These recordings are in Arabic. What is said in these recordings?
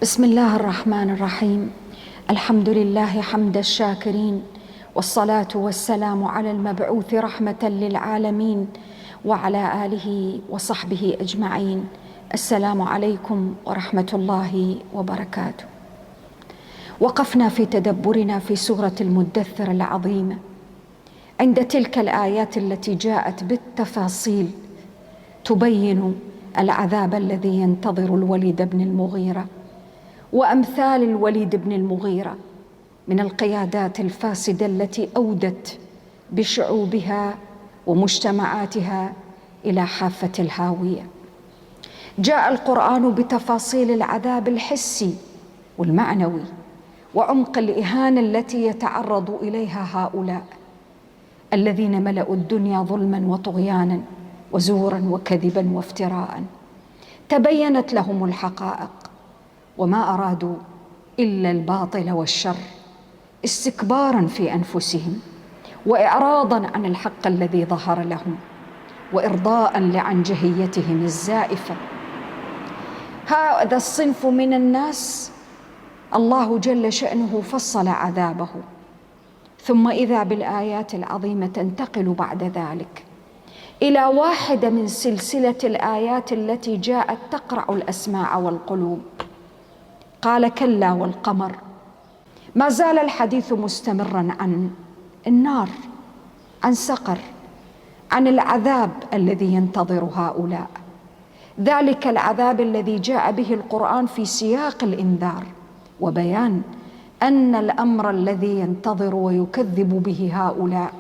بسم الله الرحمن الرحيم. الحمد لله حمد الشاكرين، والصلاة والسلام على المبعوث رحمة للعالمين وعلى آله وصحبه أجمعين. السلام عليكم ورحمة الله وبركاته. وقفنا في تدبرنا في سورة المدثر العظيمة عند تلك الآيات التي جاءت بالتفاصيل تبين العذاب الذي ينتظر الوليد بن المغيرة وأمثال الوليد بن المغيرة من القيادات الفاسدة التي أودت بشعوبها ومجتمعاتها إلى حافة الهاوية. جاء القرآن بتفاصيل العذاب الحسي والمعنوي وعمق الإهانة التي يتعرض إليها هؤلاء الذين ملأوا الدنيا ظلما وطغيانا وزورا وكذبا وافتراء. تبينت لهم الحقائق وما أرادوا إلا الباطل والشر، استكبارا في أنفسهم وإعراضا عن الحق الذي ظهر لهم وإرضاء لعنجهيتهم الزائفة. هذا الصنف من الناس الله جل شأنه فصل عذابه، ثم إذا بالآيات العظيمة تنتقل بعد ذلك إلى واحدة من سلسلة الآيات التي جاءت تقرع الأسماع والقلوب. قال: كلا والقمر. ما زال الحديث مستمرا عن النار، عن سقر، عن العذاب الذي ينتظر هؤلاء، ذلك العذاب الذي جاء به القرآن في سياق الإنذار وبيان أن الأمر الذي ينتظر ويكذب به هؤلاء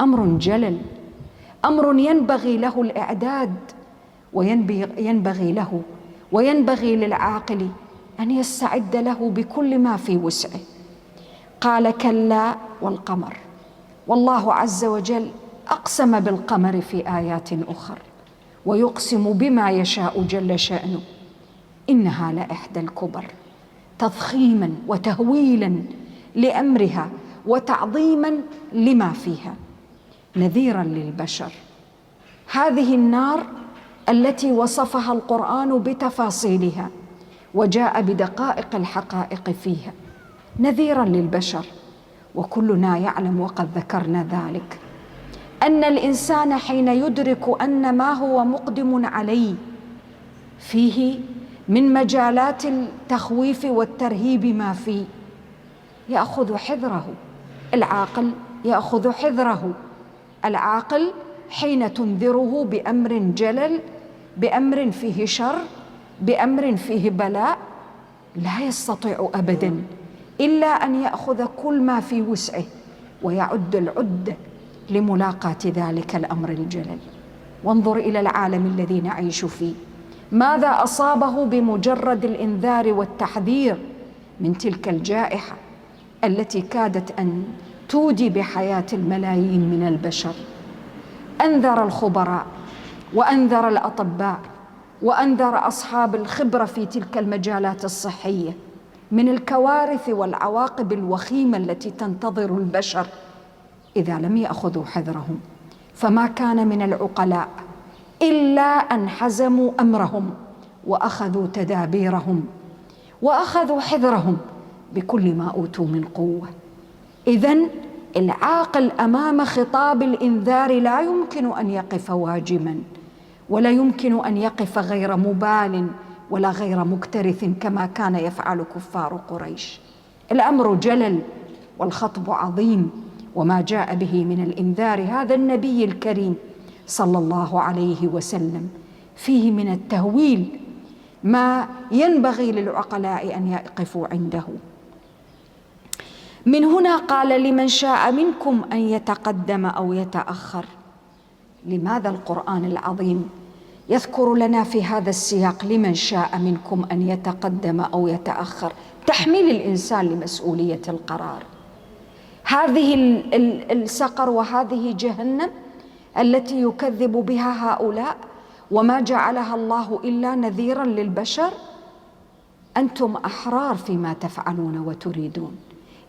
أمر جلل، أمر ينبغي له الإعداد، وينبغي للعاقل أن يستعد له بكل ما في وسعه. قال: كلا والقمر. والله عز وجل أقسم بالقمر في آيات أخرى، ويقسم بما يشاء جل شأنه. إنها لإحدى الكبر، تضخيما وتهويلا لأمرها وتعظيما لما فيها، نذيرا للبشر. هذه النار التي وصفها القرآن بتفاصيلها وجاء بدقائق الحقائق فيها، نذيرا للبشر. وكلنا يعلم وقد ذكرنا ذلك أن الإنسان حين يدرك أن ما هو مقدم عليه فيه من مجالات التخويف والترهيب ما فيه يأخذ حذره. العاقل يأخذ حذره. العاقل حين تنذره بأمر جلل، بأمر فيه شر، بأمر فيه بلاء، لا يستطيع أبدا إلا أن يأخذ كل ما في وسعه ويعد العدة لملاقاة ذلك الأمر الجلل. وانظر إلى العالم الذي نعيش فيه، ماذا أصابه بمجرد الإنذار والتحذير من تلك الجائحة التي كادت أن تودي بحياة الملايين من البشر. أنذر الخبراء وأنذر الأطباء وأنذر أصحاب الخبرة في تلك المجالات الصحية من الكوارث والعواقب الوخيمة التي تنتظر البشر إذا لم يأخذوا حذرهم. فما كان من العقلاء إلا أن حزموا أمرهم وأخذوا تدابيرهم وأخذوا حذرهم بكل ما أوتوا من قوة. إذن العاقل أمام خطاب الإنذار لا يمكن أن يقف واجما، ولا يمكن أن يقف غير مبال ولا غير مكترث كما كان يفعل كفار قريش. الأمر جلل والخطب عظيم، وما جاء به من الإنذار هذا النبي الكريم صلى الله عليه وسلم فيه من التهويل ما ينبغي للعقلاء أن يقفوا عنده. من هنا قال: لمن شاء منكم أن يتقدم أو يتأخر. لماذا القرآن العظيم يذكر لنا في هذا السياق لمن شاء منكم أن يتقدم أو يتأخر؟ تحميل الإنسان لمسؤولية القرار. هذه السقر وهذه جهنم التي يكذب بها هؤلاء وما جعلها الله إلا نذيرا للبشر. أنتم أحرار فيما تفعلون وتريدون،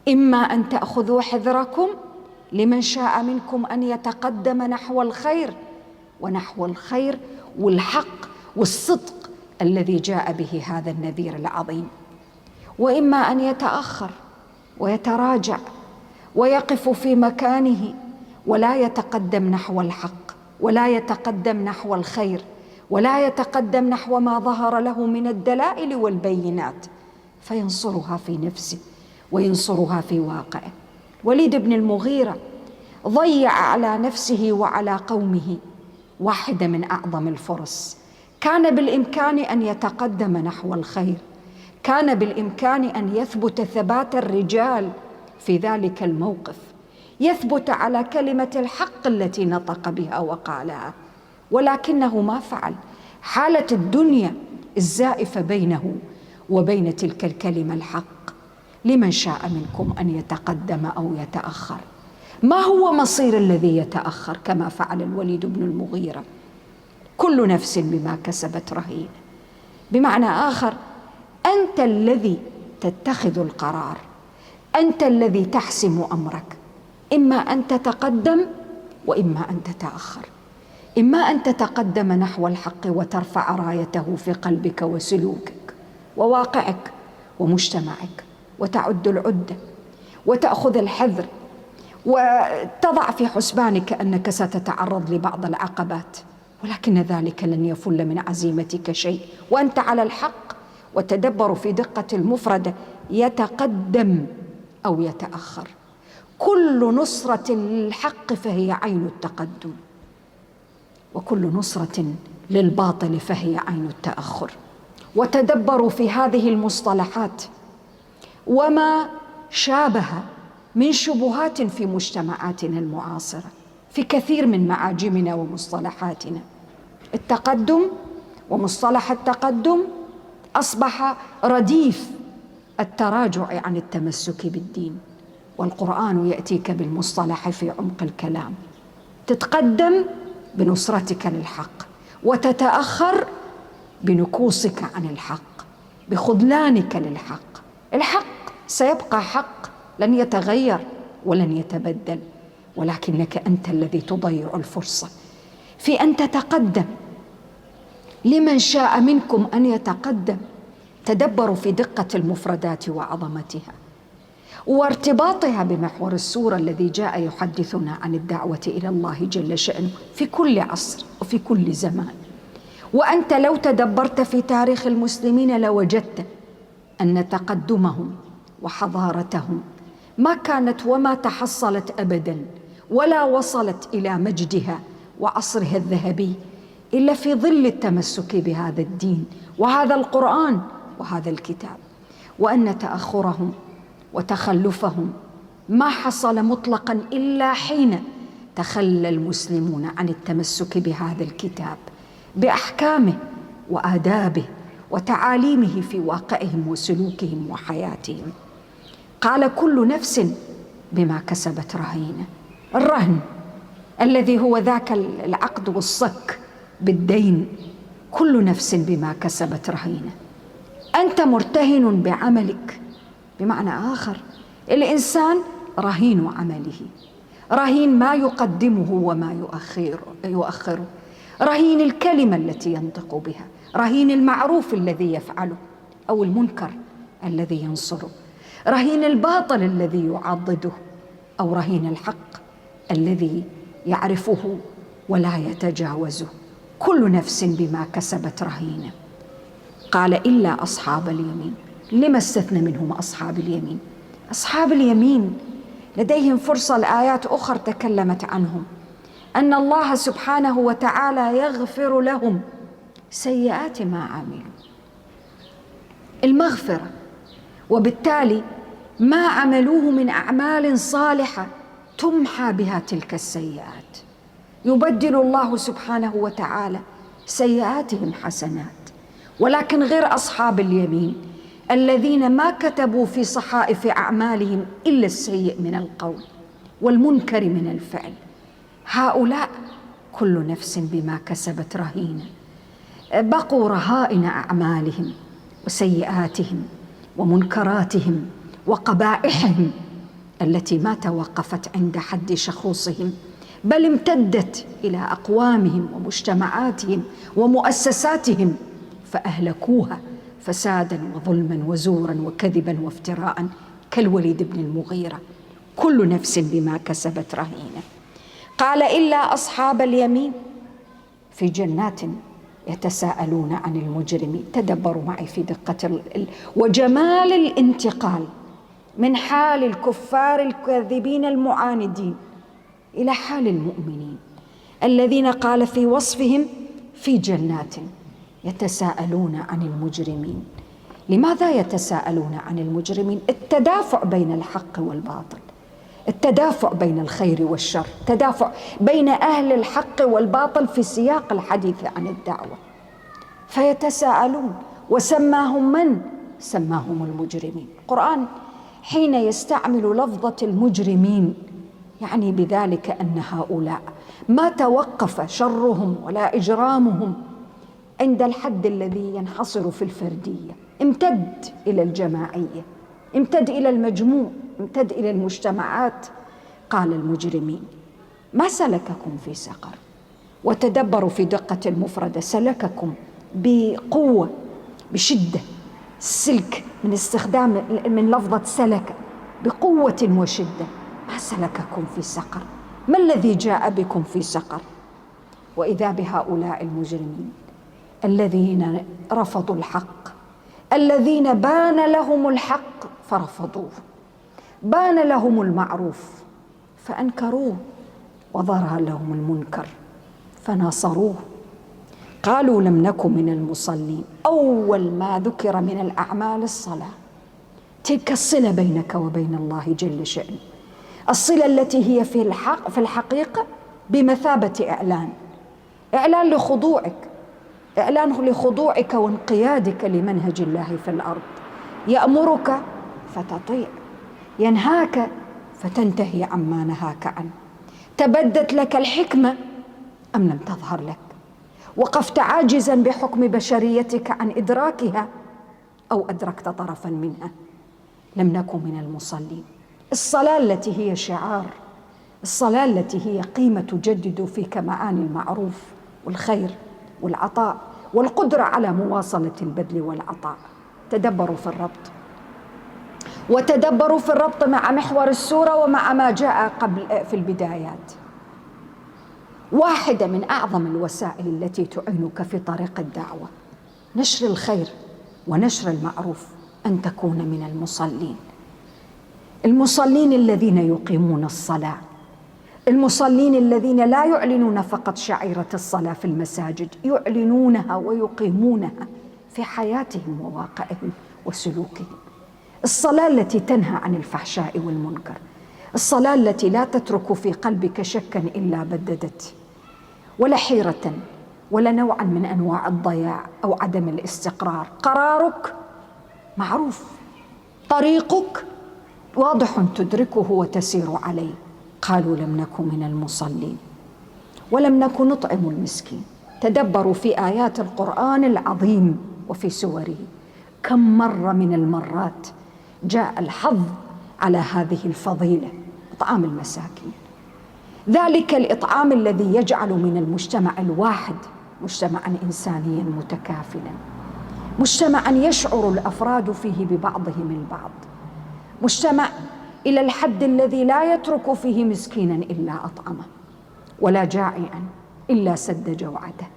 إما أن تأخذوا حذركم لمن شاء منكم أن يتقدم نحو الخير، ونحو الخير والحق والصدق الذي جاء به هذا النذير العظيم. وإما أن يتأخر ويتراجع ويقف في مكانه ولا يتقدم نحو الحق ولا يتقدم نحو الخير ولا يتقدم نحو ما ظهر له من الدلائل والبينات، فينصرها في نفسه وينصرها في واقعه. وليد بن المغيرة ضيع على نفسه وعلى قومه واحدة من أعظم الفرص. كان بالإمكان أن يتقدم نحو الخير، كان بالإمكان أن يثبت ثبات الرجال في ذلك الموقف، يثبت على كلمة الحق التي نطق بها وقالها، ولكنه ما فعل. حالة الدنيا الزائفة بينه وبين تلك الكلمة الحق. لمن شاء منكم أن يتقدم أو يتأخر. ما هو مصير الذي يتأخر كما فعل الوليد بن المغيرة؟ كل نفس بما كسبت رهينة. بمعنى آخر، أنت الذي تتخذ القرار، أنت الذي تحسم أمرك، إما أن تتقدم وإما أن تتأخر. إما أن تتقدم نحو الحق وترفع رايته في قلبك وسلوكك وواقعك ومجتمعك، وتعد العدة وتأخذ الحذر وتضع في حسبانك أنك ستتعرض لبعض العقبات، ولكن ذلك لن يفل من عزيمتك شيء وأنت على الحق. وتدبر في دقة المفردة: يتقدم أو يتأخر. كل نصرة للحق فهي عين التقدم، وكل نصرة للباطل فهي عين التأخر. وتدبروا في هذه المصطلحات وما شابه من شبهات في مجتمعاتنا المعاصرة في كثير من معاجمنا ومصطلحاتنا. التقدم ومصطلح التقدم أصبح رديف التراجع عن التمسك بالدين، والقرآن يأتيك بالمصطلح في عمق الكلام. تتقدم بنصرتك للحق، وتتأخر بنكوصك عن الحق، بخذلانك للحق. الحق سيبقى حق، لن يتغير ولن يتبدل، ولكنك أنت الذي تضيع الفرصة في أن تتقدم. لمن شاء منكم أن يتقدم. تدبروا في دقة المفردات وعظمتها وارتباطها بمحور السورة الذي جاء يحدثنا عن الدعوة إلى الله جل شأنه في كل عصر وفي كل زمان. وأنت لو تدبرت في تاريخ المسلمين لوجدت أن تقدمهم وحضارتهم ما كانت وما تحصلت أبداً ولا وصلت إلى مجدها وعصرها الذهبي إلا في ظل التمسك بهذا الدين وهذا القرآن وهذا الكتاب. وأن تأخرهم وتخلفهم ما حصل مطلقاً إلا حين تخلى المسلمون عن التمسك بهذا الكتاب بأحكامه وآدابه وتعاليمه في واقعهم وسلوكهم وحياتهم. قال: كل نفس بما كسبت رهينة. الرهن الذي هو ذاك العقد والصك بالدين، كل نفس بما كسبت رهينة. أنت مرتهن بعملك. بمعنى آخر، الإنسان رهين عمله، رهين ما يقدمه وما يؤخره، رهين الكلمة التي ينطق بها، رهين المعروف الذي يفعله أو المنكر الذي ينصره، رهين الباطل الذي يعضده، أو رهين الحق الذي يعرفه ولا يتجاوزه. كل نفس بما كسبت رهينة. قال: إلا أصحاب اليمين. لما استثنى منهم أصحاب اليمين؟ أصحاب اليمين لديهم فرصة. الآيات أخرى تكلمت عنهم أن الله سبحانه وتعالى يغفر لهم سيئات ما عملوا، المغفرة، وبالتالي ما عملوه من أعمال صالحة تمحى بها تلك السيئات. يبدل الله سبحانه وتعالى سيئاتهم حسنات. ولكن غير أصحاب اليمين الذين ما كتبوا في صحائف أعمالهم إلا السيء من القول والمنكر من الفعل، هؤلاء كل نفس بما كسبت رهينة. بقوا رهائن أعمالهم وسيئاتهم ومنكراتهم وقبائحهم التي ما توقفت عند حد شخوصهم، بل امتدت إلى أقوامهم ومجتمعاتهم ومؤسساتهم، فأهلكوها، فسادا وظلما وزورا وكذبا وافتراء كالوليد بن المغيرة، كل نفس بما كسبت رهينة. قال إلا أصحاب اليمين في جنات يتساءلون عن المجرمين. تدبروا معي في دقة وجمال الانتقال من حال الكفار الكاذبين المعاندين إلى حال المؤمنين الذين قال في وصفهم في جنات يتساءلون عن المجرمين. لماذا يتساءلون عن المجرمين؟ التدافع بين الحق والباطل، التدافع بين الخير والشر، التدافع بين أهل الحق والباطل في سياق الحديث عن الدعوة. فيتساءلون، وسماهم من؟ سماهم المجرمين. القرآن حين يستعمل لفظة المجرمين يعني بذلك أن هؤلاء ما توقف شرهم ولا إجرامهم عند الحد الذي ينحصر في الفردية، امتد إلى الجماعية، امتد إلى المجموع، امتد إلى المجتمعات. قال المجرمين ما سلككم في سقر؟ وتدبروا في دقة المفردة، سلككم بقوة بشدة، السلك من استخدام من لفظة سلك بقوة وشدة. ما سلككم في سقر؟ ما الذي جاء بكم في سقر؟ وإذا بهؤلاء المجرمين الذين رفضوا الحق، الذين بان لهم الحق فرفضوه، بان لهم المعروف فأنكروه، وظهر لهم المنكر فناصروه. قالوا لم نكن من المصلين. أول ما ذكر من الأعمال الصلاة، تلك الصلة بينك وبين الله جل شأنه، الصلة التي هي في الحقيقة بمثابة إعلان لخضوعك، إعلان لخضوعك وانقيادك لمنهج الله في الأرض. يأمرك فتطيع، ينهاك فتنتهي عما نهاك عنه. تبدت لك الحكمة أم لم تظهر لك؟ وقفت عاجزا بحكم بشريتك عن إدراكها أو أدركت طرفا منها. لم نكن من المصلين. الصلاة التي هي شعار، الصلاة التي هي قيمة تجدد فيك معاني المعروف والخير والعطاء والقدرة على مواصلة البذل والعطاء. تدبروا في الربط، وتدبروا في الربط مع محور السورة ومع ما جاء قبل في البدايات. واحدة من أعظم الوسائل التي تعينك في طريق الدعوة نشر الخير ونشر المعروف أن تكون من المصلين. المصلين الذين يقيمون الصلاة، المصلين الذين لا يعلنون فقط شعيرة الصلاة في المساجد، يعلنونها ويقيمونها في حياتهم وواقعهم وسلوكهم. الصلاة التي تنهى عن الفحشاء والمنكر، الصلاة التي لا تترك في قلبك شكا إلا بددت، ولا حيرة ولا نوعا من أنواع الضياع أو عدم الاستقرار. قرارك معروف، طريقك واضح تدركه وتسير عليه. قالوا لم نكن من المصلين ولم نكن نطعم المسكين. تدبروا في آيات القرآن العظيم وفي سوره، كم مرة من المرات جاء الحظ على هذه الفضيلة، إطعام المساكين. ذلك الإطعام الذي يجعل من المجتمع الواحد مجتمعا إنسانيا متكافلا، مجتمعا يشعر الأفراد فيه ببعضهم البعض، مجتمع إلى الحد الذي لا يترك فيه مسكينا إلا أطعمه ولا جائعا إلا سد جوعته.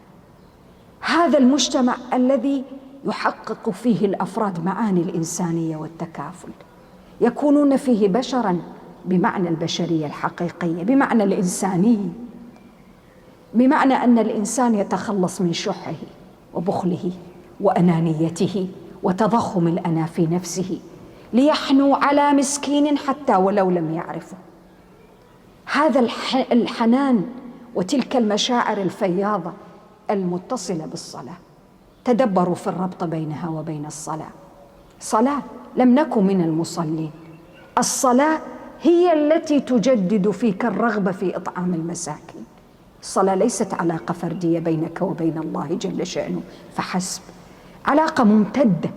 هذا المجتمع الذي يحقق فيه الأفراد معاني الإنسانية والتكافل، يكونون فيه بشرا بمعنى البشرية الحقيقية، بمعنى الإنسانية، بمعنى أن الإنسان يتخلص من شحه وبخله وأنانيته وتضخم الأنا في نفسه ليحنو على مسكين حتى ولو لم يعرفه. هذا الحنان وتلك المشاعر الفياضة المتصلة بالصلاة. تدبروا في الربط بينها وبين الصلاة. صلاة لم نكن من المصلين. الصلاة هي التي تجدد فيك الرغبة في إطعام المساكين. الصلاة ليست علاقة فردية بينك وبين الله جل شأنه فحسب، علاقة ممتدة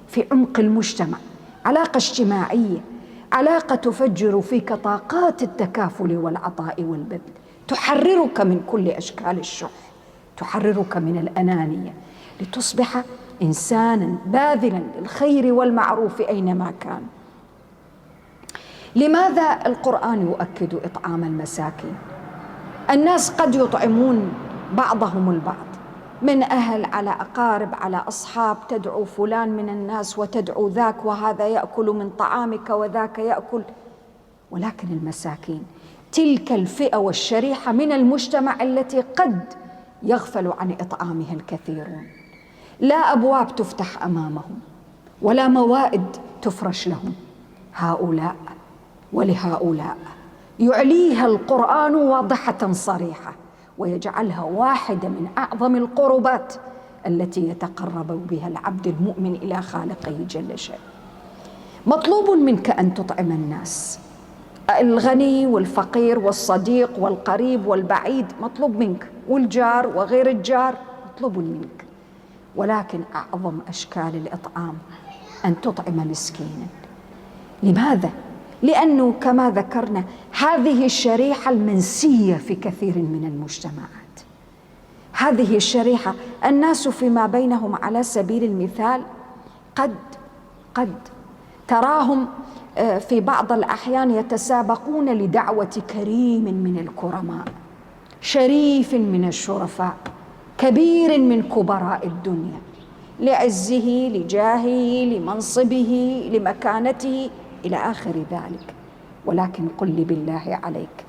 في عمق المجتمع، علاقة اجتماعية، علاقة تفجر فيك طاقات التكافل والعطاء والبذل، تحررك من كل أشكال الشح، تحررك من الأنانية، لتصبح إنسانا باذلا للخير والمعروف أينما كان. لماذا القرآن يؤكد إطعام المساكين؟ الناس قد يطعمون بعضهم البعض، من أهل على أقارب على أصحاب، تدعو فلان من الناس وتدعو ذاك، وهذا يأكل من طعامك وذاك يأكل. ولكن المساكين تلك الفئة والشريحة من المجتمع التي قد يغفل عن إطعامها الكثيرون، لا أبواب تفتح أمامهم ولا موائد تفرش لهم. هؤلاء ولهؤلاء يعليها القرآن واضحة صريحة، ويجعلها واحدة من أعظم القربات التي يتقرب بها العبد المؤمن إلى خالقه جل شأنه. مطلوب منك أن تطعم الناس، الغني والفقير والصديق والقريب والبعيد مطلوب منك، والجار وغير الجار مطلوب منك. ولكن أعظم أشكال الإطعام أن تطعم مسكينا. لماذا؟ لأنه كما ذكرنا هذه الشريحة المنسية في كثير من المجتمعات. هذه الشريحة الناس فيما بينهم على سبيل المثال قد تراهم في بعض الأحيان يتسابقون لدعوة كريم من الكرماء، شريف من الشرفاء، كبير من كبراء الدنيا، لعزه لجاهه لمنصبه لمكانته إلى آخر ذلك. ولكن قل لي بالله عليك،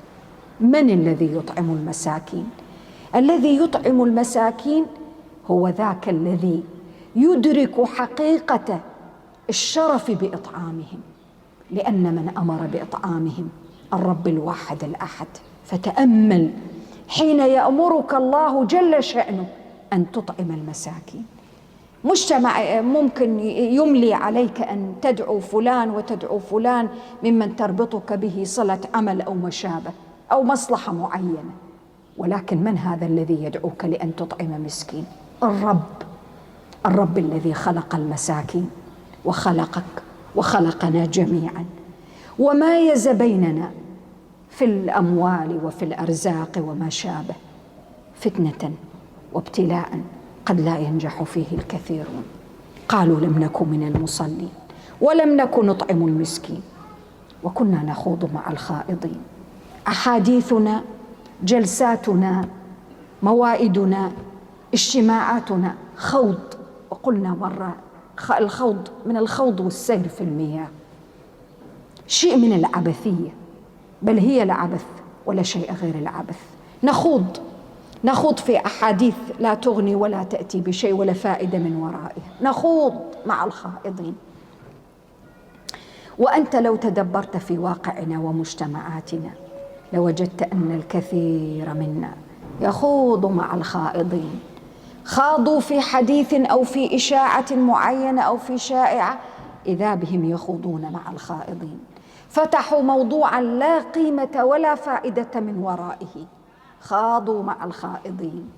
من الذي يطعم المساكين؟ الذي يطعم المساكين هو ذاك الذي يدرك حقيقة الشرف بإطعامهم، لأن من أمر بإطعامهم الرب الواحد الأحد. فتأمل حين يأمرك الله جل شأنه أن تطعم المساكين. مجتمع ممكن يملي عليك أن تدعو فلان وتدعو فلان ممن تربطك به صلة عمل أو مشابه أو مصلحة معينة، ولكن من هذا الذي يدعوك لأن تطعم مسكين؟ الرب الذي خلق المساكين وخلقك وخلقنا جميعا، ومايز بيننا في الأموال وفي الأرزاق وما شابه فتنة وابتلاء قد لا ينجح فيه الكثيرون. قالوا لم نكن من المصلين ولم نكن نطعم المسكين وكنا نخوض مع الخائضين. أحاديثنا، جلساتنا، موائدنا، اجتماعاتنا خوض. وقلنا مرة الخوض من الخوض والسير في المياه، شيء من العبثية، بل هي العبث ولا شيء غير العبث. نخوض في أحاديث لا تغني ولا تأتي بشيء ولا فائدة من ورائها، نخوض مع الخائضين. وأنت لو تدبرت في واقعنا ومجتمعاتنا لوجدت أن الكثير منا يخوض مع الخائضين. خاضوا في حديث أو في إشاعة معينة أو في شائعة، إذا بهم يخوضون مع الخائضين. فتحوا موضوعا لا قيمة ولا فائدة من ورائه، خاضوا مع الخائضين،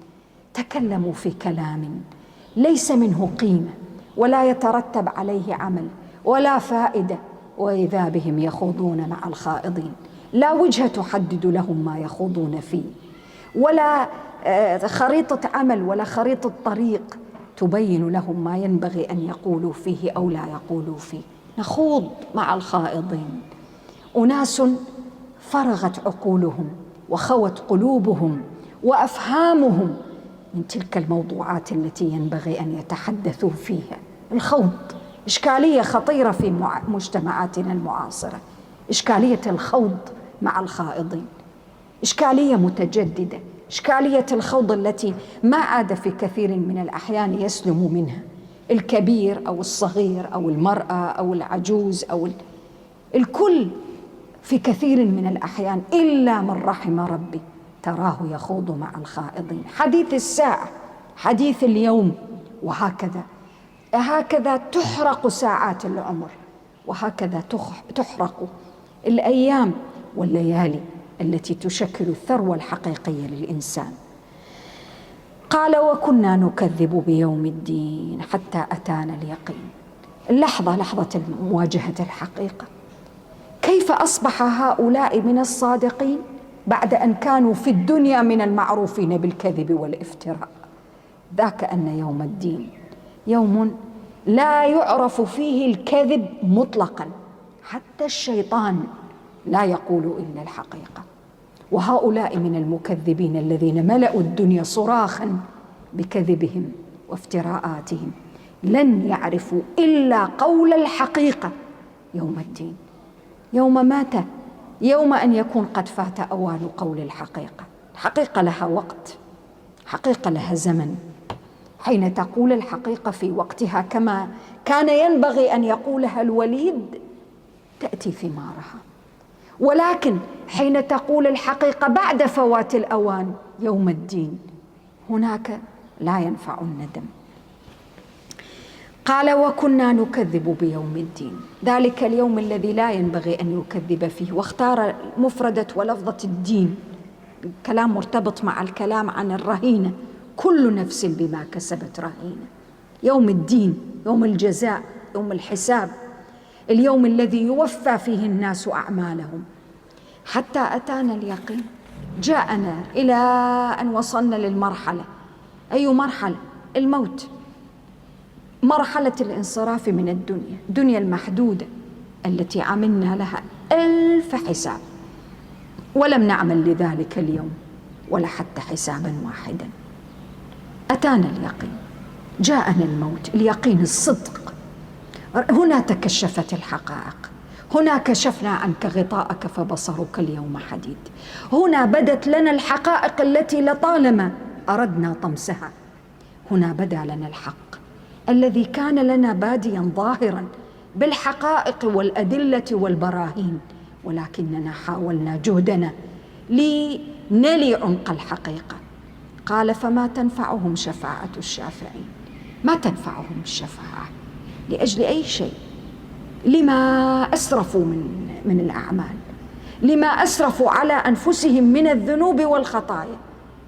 تكلموا في كلام ليس منه قيمة ولا يترتب عليه عمل ولا فائدة، وإذا بهم يخوضون مع الخائضين. لا وجهة تحدد لهم ما يخوضون فيه، ولا خريطة عمل ولا خريطة طريق تبين لهم ما ينبغي أن يقولوا فيه أو لا يقولوا فيه. نخوض مع الخائضين، أناس فرغت عقولهم وخوت قلوبهم وأفهامهم من تلك الموضوعات التي ينبغي أن يتحدثوا فيها. الخوض إشكالية خطيرة في مجتمعاتنا المعاصرة، إشكالية الخوض مع الخائضين، إشكالية متجددة، إشكالية الخوض التي ما عاد في كثير من الأحيان يسلم منها الكبير أو الصغير أو المرأة أو العجوز أو الكل. في كثير من الأحيان إلا من رحم ربي تراه يخوض مع الخائضين. حديث الساعة، حديث اليوم، هكذا تحرق ساعات العمر، وهكذا تحرق الأيام والليالي التي تشكل الثروة الحقيقية للإنسان. قال وكنا نكذب بيوم الدين حتى أتانا اليقين. لحظة مواجهة الحقيقة. كيف أصبح هؤلاء من الصادقين بعد أن كانوا في الدنيا من المعروفين بالكذب والافتراء؟ ذاك أن يوم الدين يوم لا يعرف فيه الكذب مطلقا، حتى الشيطان لا يقول إلا الحقيقة. وهؤلاء من المكذبين الذين ملأوا الدنيا صراخا بكذبهم وافتراءاتهم لن يعرفوا إلا قول الحقيقة يوم الدين، يوم مات، يوم أن يكون قد فات أوان قول الحقيقة. الحقيقة لها وقت، حقيقة لها زمن. حين تقول الحقيقة في وقتها كما كان ينبغي أن يقولها الوليد تأتي ثمارها، ولكن حين تقول الحقيقة بعد فوات الأوان يوم الدين هناك لا ينفع الندم. قال وكنا نكذب بيوم الدين، ذلك اليوم الذي لا ينبغي أن يكذب فيه. واختار مفردة ولفظة الدين، كلام مرتبط مع الكلام عن الرهينة، كل نفس بما كسبت رهينة. يوم الدين، يوم الجزاء، يوم الحساب، اليوم الذي يوفى فيه الناس أعمالهم. حتى أتانا اليقين، جاءنا إلى أن وصلنا للمرحلة. أي مرحلة؟ الموت، مرحلة الانصراف من الدنيا، الدنيا المحدودة التي عملنا لها 1000 حساب ولم نعمل لذلك اليوم ولا حتى حسابا واحدا. أتانا اليقين، جاءنا الموت، اليقين الصدق. هنا تكشفت الحقائق، هنا كشفنا عنك غطاءك فبصرك اليوم حديد. هنا بدت لنا الحقائق التي لطالما أردنا طمسها. هنا بدا لنا الحق الذي كان لنا باديا ظاهرا بالحقائق والأدلة والبراهين، ولكننا حاولنا جهدنا لنلي عمق الحقيقة. قال فما تنفعهم شفاعة الشافعين. ما تنفعهم الشفاعة لأجل أي شيء؟ لما أسرفوا من الأعمال، لما أسرفوا على أنفسهم من الذنوب والخطايا.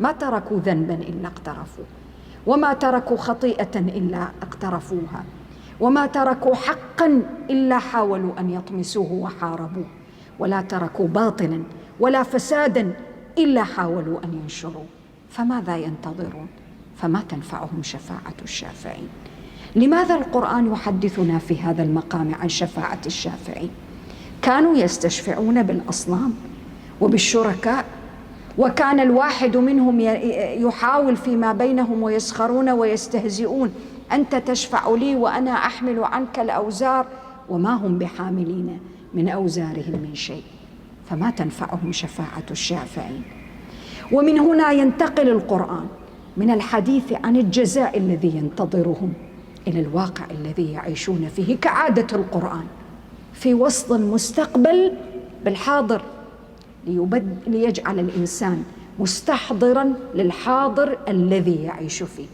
ما تركوا ذنبا إلا اقترفوا، وما تركوا خطيئة إلا اقترفوها، وما تركوا حقا إلا حاولوا أن يطمسوه وحاربوه، ولا تركوا باطلا ولا فسادا إلا حاولوا أن ينشروه. فماذا ينتظرون؟ فما تنفعهم شفاعة الشافعين. لماذا القرآن يحدثنا في هذا المقام عن شفاعة الشافعين؟ كانوا يستشفعون بالأصنام وبالشركاء، وكان الواحد منهم يحاول فيما بينهم ويسخرون ويستهزئون: أنت تشفع لي وأنا أحمل عنك الأوزار، وما هم بحاملين من أوزارهم من شيء. فما تنفعهم شفاعة الشافعين. ومن هنا ينتقل القرآن من الحديث عن الجزاء الذي ينتظرهم إلى الواقع الذي يعيشون فيه، كعادة القرآن في وسط المستقبل بالحاضر، ليجعل الإنسان مستحضرا للحاضر الذي يعيش فيه،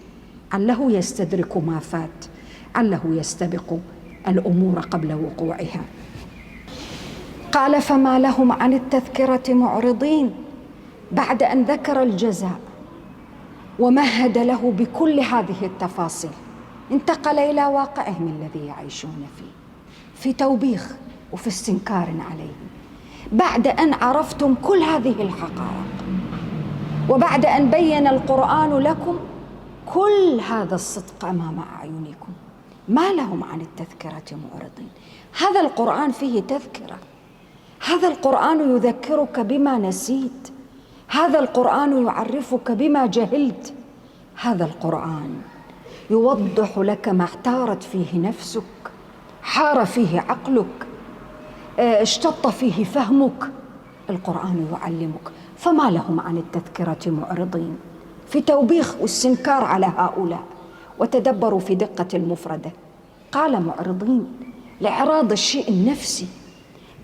عله يستدرك ما فات، عله يستبق الأمور قبل وقوعها. قال فما لهم عن التذكرة معرضين. بعد أن ذكر الجزاء ومهد له بكل هذه التفاصيل انتقل إلى واقعهم الذي يعيشون فيه، في توبيخ وفي استنكار عليهم. بعد أن عرفتم كل هذه الحقائق، وبعد أن بين القرآن لكم كل هذا الصدق أمام أعينكم، ما لهم عن التذكرة معرضين. هذا القرآن فيه تذكرة، هذا القرآن يذكرك بما نسيت، هذا القرآن يعرفك بما جهلت، هذا القرآن يوضح لك ما احتارت فيه نفسك، حار فيه عقلك، اشتط فيه فهمك. القرآن يعلمك. فما لهم عن التذكرة معرضين، في توبيخ واستنكار على هؤلاء. وتدبروا في دقة المفردة، قال معرضين لإعراض الشيء النفسي،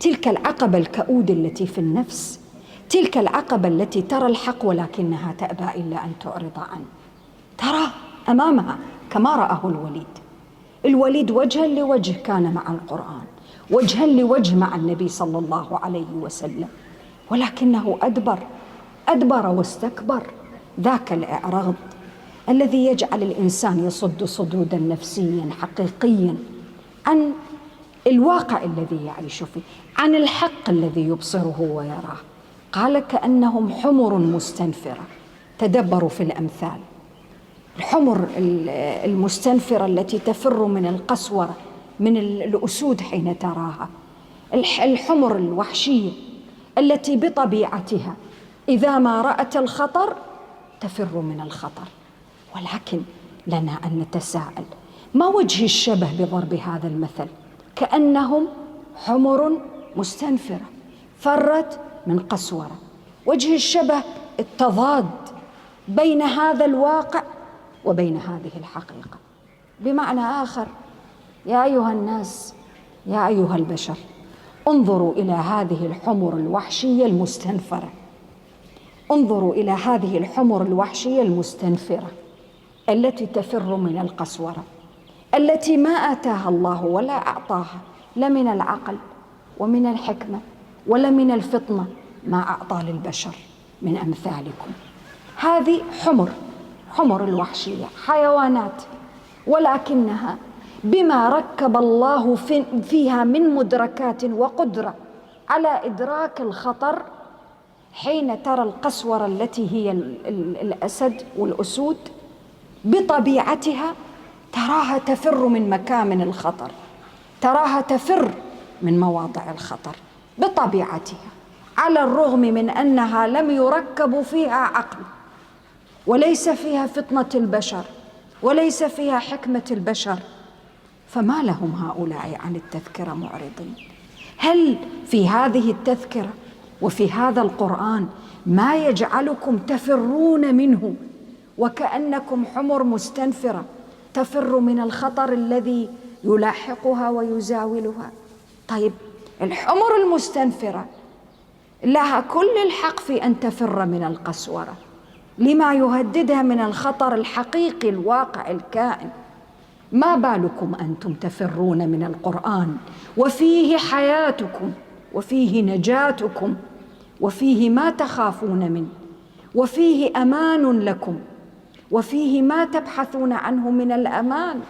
تلك العقبة الكؤود التي في النفس، تلك العقبة التي ترى الحق ولكنها تأبى إلا أن تعرض عنه، ترى أمامها كما رآه الوليد وجها لوجه كان مع القرآن، وجها لوجه مع النبي صلى الله عليه وسلم، ولكنه أدبر واستكبر. ذاك الإعراض الذي يجعل الإنسان يصد صدودا نفسيا حقيقيا عن الواقع الذي يعيش فيه، عن الحق الذي يبصره ويراه. قال كأنهم حمر مستنفرة. تدبروا في الأمثال، الحمر المستنفرة التي تفر من القسورة، من الأسود حين تراها، الحمر الوحشية التي بطبيعتها إذا ما رأت الخطر تفر من الخطر. ولكن لنا أن نتساءل: ما وجه الشبه بضرب هذا المثل؟ كأنهم حمر مستنفرة فرت من قسورة. وجه الشبه التضاد بين هذا الواقع وبين هذه الحقيقة. بمعنى آخر، يا أيها الناس، يا أيها البشر، انظروا إلى هذه الحمر الوحشية المستنفرة، انظروا إلى هذه الحمر الوحشية المستنفرة التي تفر من القسورة، التي ما آتاها الله ولا أعطاها لا من العقل ومن الحكمة ولا من الفطنة ما أعطى للبشر من أمثالكم. هذه حمر الوحشية، حيوانات، ولكنها بما ركب الله فيها من مدركات وقدرة على إدراك الخطر، حين ترى القسورة التي هي الأسد والأسود بطبيعتها تراها تفر من مكامن الخطر، تراها تفر من مواضع الخطر بطبيعتها، على الرغم من أنها لم يركب فيها عقل، وليس فيها فطنة البشر، وليس فيها حكمة البشر. فما لهم هؤلاء عن التذكرة معرضين؟ هل في هذه التذكرة وفي هذا القرآن ما يجعلكم تفرون منه وكأنكم حمر مستنفرة تفر من الخطر الذي يلاحقها ويزاولها؟ طيب، الحمر المستنفرة لها كل الحق في أن تفر من القسورة لما يهددها من الخطر الحقيقي الواقع الكائن. ما بالكم أنتم تفرون من القرآن وفيه حياتكم وفيه نجاتكم وفيه ما تخافون منه وفيه أمان لكم وفيه ما تبحثون عنه من الأمان.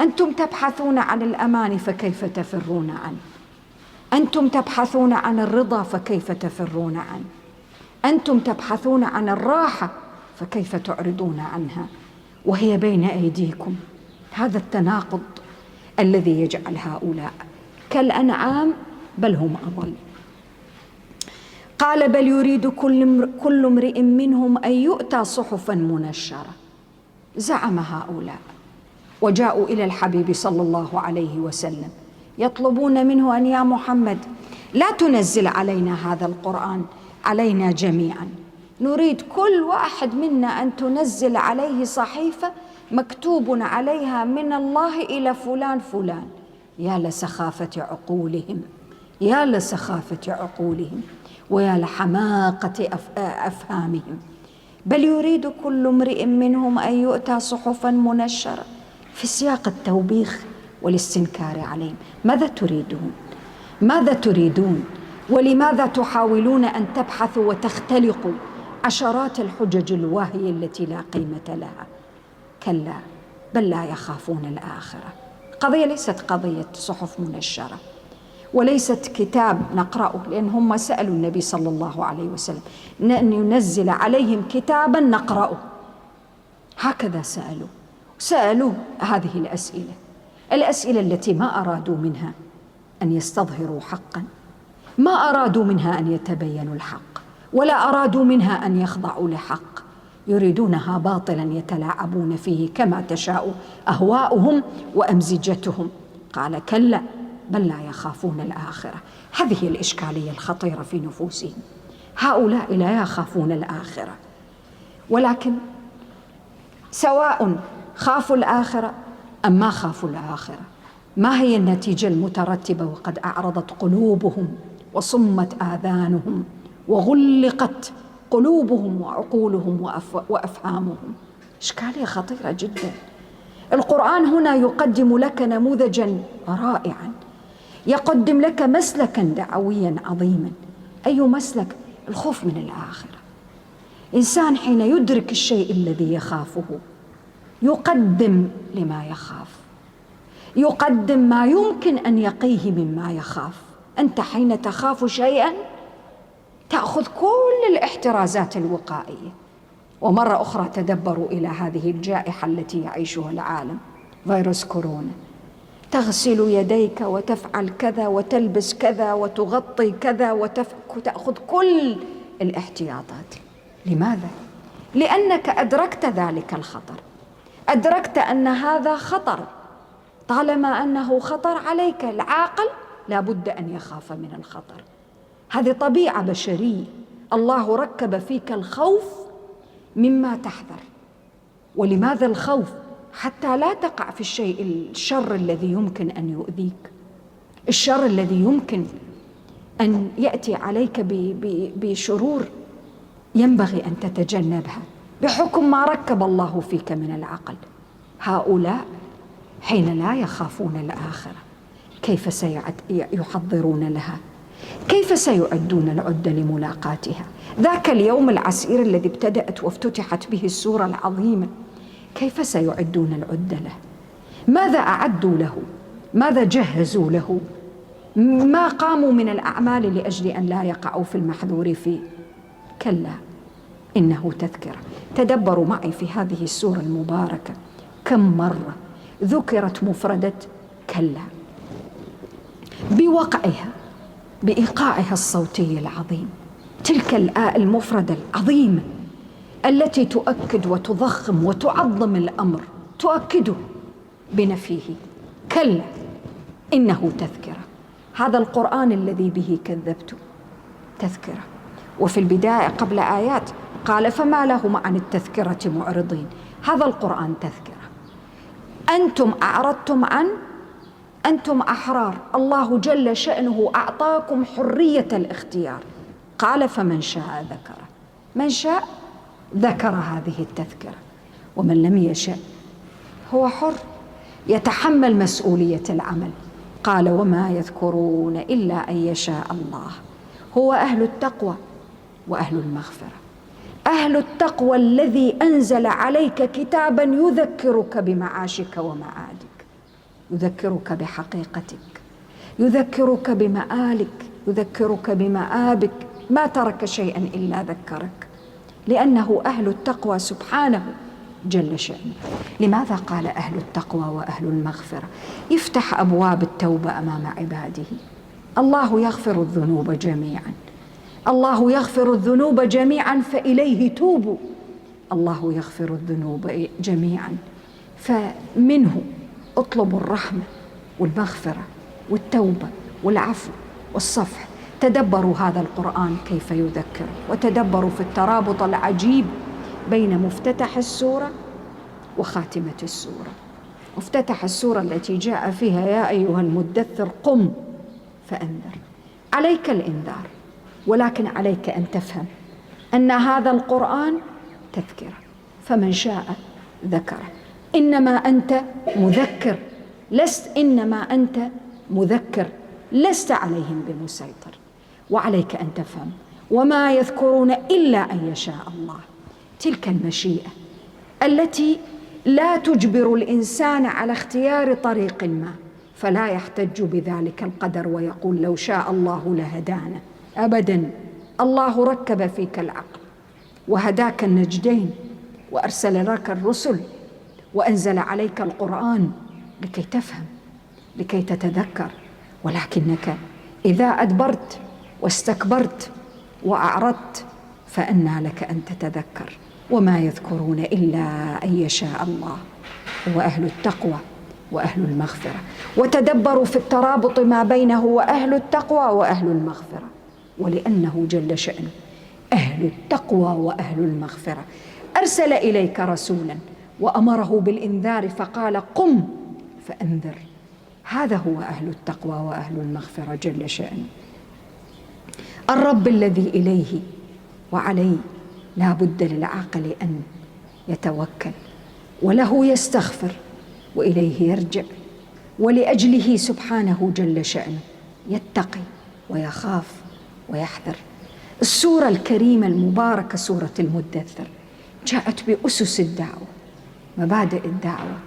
أنتم تبحثون عن الأمان فكيف تفرون عنه؟ أنتم تبحثون عن الرضا فكيف تفرون عنه؟ أنتم تبحثون عن الراحة فكيف تعرضون عنها وهي بين أيديكم؟ هذا التناقض الذي يجعل هؤلاء كالأنعام بل هم أضل. قال: بل يريد كل امرئ منهم أن يؤتى صحفا منشرة. زعم هؤلاء وجاءوا إلى الحبيب صلى الله عليه وسلم يطلبون منه أن: يا محمد، لا تنزل علينا هذا القرآن علينا جميعا، نريد كل واحد منا أن تنزل عليه صحيفة مكتوب عليها من الله إلى فلان فلان. يا لسخافة عقولهم، يا لسخافة عقولهم ويا لحماقة أفهامهم. بل يريد كل امرئ منهم أن يؤتى صحفا منشرة، في سياق التوبيخ والاستنكار عليهم. ماذا تريدون؟ ماذا تريدون؟ ولماذا تحاولون أن تبحثوا وتختلقوا عشرات الحجج الواهية التي لا قيمة لها؟ كلا، بل لا يخافون الآخرة. قضية ليست قضية صحف منشرة وليست كتاب نقرأه، لأن هم سألوا النبي صلى الله عليه وسلم أن ينزل عليهم كتابا نقرأه. هكذا سألوا هذه الأسئلة التي ما أرادوا منها أن يستظهروا حقا، ما أرادوا منها أن يتبينوا الحق، ولا أرادوا منها أن يخضعوا لحق، يريدونها باطلا يتلاعبون فيه كما تشاء أهواؤهم وأمزجتهم. قال: كلا، بل لا يخافون الآخرة. هذه الإشكالية الخطيرة في نفوسهم. هؤلاء لا يخافون الآخرة، ولكن سواء خافوا الآخرة أم ما خافوا الآخرة، ما هي النتيجة المترتبة وقد أعرضت قلوبهم وصمت آذانهم وغلقت قلوبهم وعقولهم وأفهامهم؟ إشكالية خطيرة جدا. القرآن هنا يقدم لك نموذجا رائعا، يقدم لك مسلكا دعويا عظيما. أي مسلك؟ الخوف من الآخرة. إنسان حين يدرك الشيء الذي يخافه يقدم لما يخاف، يقدم ما يمكن أن يقيه مما يخاف. أنت حين تخاف شيئا تأخذ كل الاحترازات الوقائية، ومرة أخرى تدبروا إلى هذه الجائحة التي يعيشها العالم، فيروس كورونا. تغسل يديك وتفعل كذا وتلبس كذا وتغطي كذا وتأخذ كل الاحتياطات. لماذا؟ لأنك أدركت ذلك الخطر، أدركت أن هذا خطر. طالما أنه خطر عليك، العاقل لا بد أن يخاف من الخطر. هذه طبيعة بشرية، الله ركب فيك الخوف مما تحذر. ولماذا الخوف؟ حتى لا تقع في الشر الذي يمكن أن يؤذيك، الشر الذي يمكن أن يأتي عليك بشرور ينبغي أن تتجنبها بحكم ما ركب الله فيك من العقل. هؤلاء حين لا يخافون الآخرة كيف سيحضرون لها؟ كيف سيعدون العدة لملاقاتها؟ ذاك اليوم العسير الذي ابتدأت وافتتحت به السورة العظيمة، كيف سيعدون العدة له؟ ماذا أعدوا له؟ ماذا جهزوا له؟ ما قاموا من الأعمال لأجل أن لا يقعوا في المحذور فيه؟ كلا إنه تذكرة. تدبروا معي في هذه السورة المباركة كم مرة ذكرت مفردة كلا بوقعها، بإيقاعها الصوتي العظيم، تلك المفردة العظيمة التي تؤكد وتضخم وتعظم الأمر، تؤكده بنفيه. كلا إنه تذكرة. هذا القرآن الذي به كذبت تذكرة. وفي البداية قبل آيات قال فما لهم عن التذكرة معرضين. هذا القرآن تذكرة. أنتم أعرضتم عن، أنتم أحرار، الله جل شأنه أعطاكم حرية الاختيار. قال فمن شاء ذكره، من شاء ذكر هذه التذكرة، ومن لم يشاء هو حر يتحمل مسؤولية العمل. قال وما يذكرون إلا أن يشاء الله. هو أهل التقوى وأهل المغفرة. أهل التقوى الذي أنزل عليك كتابا يذكرك بمعاشك ومعادك، يذكرك بحقيقتك، يذكرك بمآلك، يذكرك بمآبك. ما ترك شيئا إلا ذكرك، لأنه أهل التقوى سبحانه جل شأنه. لماذا قال أهل التقوى وأهل المغفرة؟ يفتح أبواب التوبة أمام عباده. الله يغفر الذنوب جميعا، الله يغفر الذنوب جميعا فإليه توبوا. الله يغفر الذنوب جميعا فمنه اطلبوا الرحمة والمغفرة والتوبة والعفو والصفح. تدبروا هذا القرآن كيف يذكر، وتدبروا في الترابط العجيب بين مفتتح السورة وخاتمة السورة. مفتتح السورة التي جاء فيها يا أيها المدثر قم فأنذر، عليك الإنذار، ولكن عليك أن تفهم أن هذا القرآن تذكرة، فمن شاء ذكره. إنما أنت مذكر، إنما أنت مذكر، لست عليهم بمسيطر، وعليك أن تفهم وما يذكرون إلا أن يشاء الله. تلك المشيئة التي لا تجبر الإنسان على اختيار طريق ما، فلا يحتج بذلك القدر ويقول لو شاء الله لهدانا. أبدا، الله ركب فيك العقل وهداك النجدين وأرسل لك الرسل وأنزل عليك القرآن لكي تفهم، لكي تتذكر. ولكنك إذا أدبرت واستكبرت وأعرضت فأنى لك أن تتذكر. وما يذكرون إلا أن يشاء الله. وأهل التقوى وأهل المغفرة. وتدبروا في الترابط ما بينه وأهل التقوى وأهل المغفرة، ولأنه جل شأنه أهل التقوى وأهل المغفرة. أرسل إليك رسولا وأمره بالإنذار فقال قم فأنذر. هذا هو أهل التقوى وأهل المغفرة جل شأنه. الرب الذي إليه وعليه لا بد للعاقل أن يتوكل، وله يستغفر، وإليه يرجع، ولأجله سبحانه جل شأنه يتقي ويخاف ويحذر. السورة الكريمة المباركة سورة المدثر جاءت بأسس الدعوة، مبادئ الدعوة.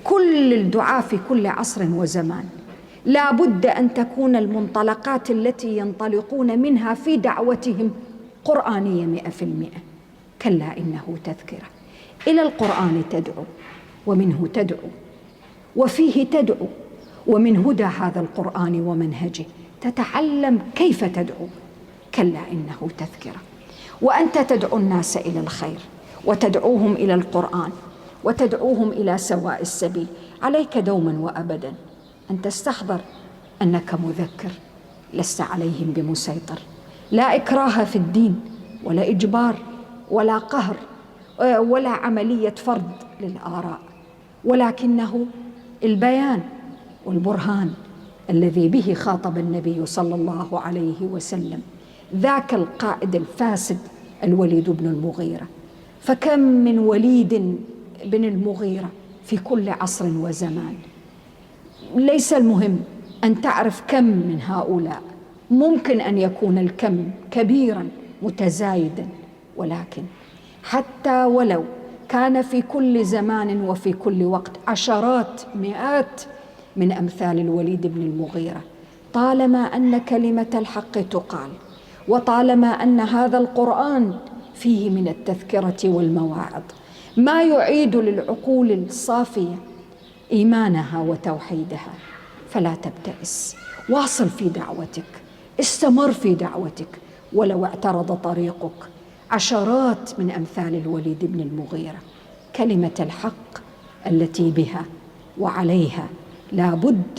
كل الدعاة في كل عصر وزمان لا بد أن تكون المنطلقات التي ينطلقون منها في دعوتهم قرآنية 100%. كلا إنه تذكرة. إلى القرآن تدعو ومنه تدعو وفيه تدعو، ومن هدى هذا القرآن ومنهجه تتعلم كيف تدعو. كلا إنه تذكرة. وأنت تدعو الناس إلى الخير وتدعوهم إلى القرآن وتدعوهم إلى سواء السبيل. عليك دوما وأبدا أن تستحضر أنك مذكر، لست عليهم بمسيطر. لا إكراه في الدين ولا إجبار ولا قهر ولا عملية فرض للآراء، ولكنه البيان والبرهان الذي به خاطب النبي صلى الله عليه وسلم ذاك القائد الفاسد الوليد بن المغيرة. فكم من وليد بن المغيرة في كل عصر وزمان. ليس المهم أن تعرف كم من هؤلاء، ممكن أن يكون الكم كبيرا متزايدا، ولكن حتى ولو كان في كل زمان وفي كل وقت عشرات مئات من أمثال الوليد بن المغيرة، طالما أن كلمة الحق تقال وطالما أن هذا القرآن فيه من التذكرة والمواعظ ما يعيد للعقول الصافية إيمانها وتوحيدها، فلا تبتئس، واصل في دعوتك، استمر في دعوتك ولو اعترض طريقك عشرات من أمثال الوليد بن المغيرة. كلمة الحق التي بها وعليها لا بد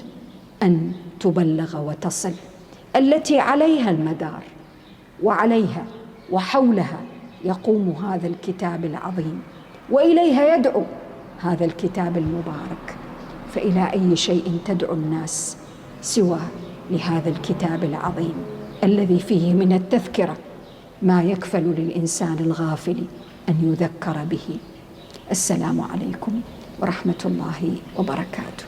أن تبلغ وتصل، التي عليها المدار وعليها وحولها يقوم هذا الكتاب العظيم، وإليها يدعو هذا الكتاب المبارك. فإلى أي شيء تدعو الناس سوى لهذا الكتاب العظيم الذي فيه من التذكرة ما يكفل للإنسان الغافل أن يذكر به. السلام عليكم ورحمة الله وبركاته.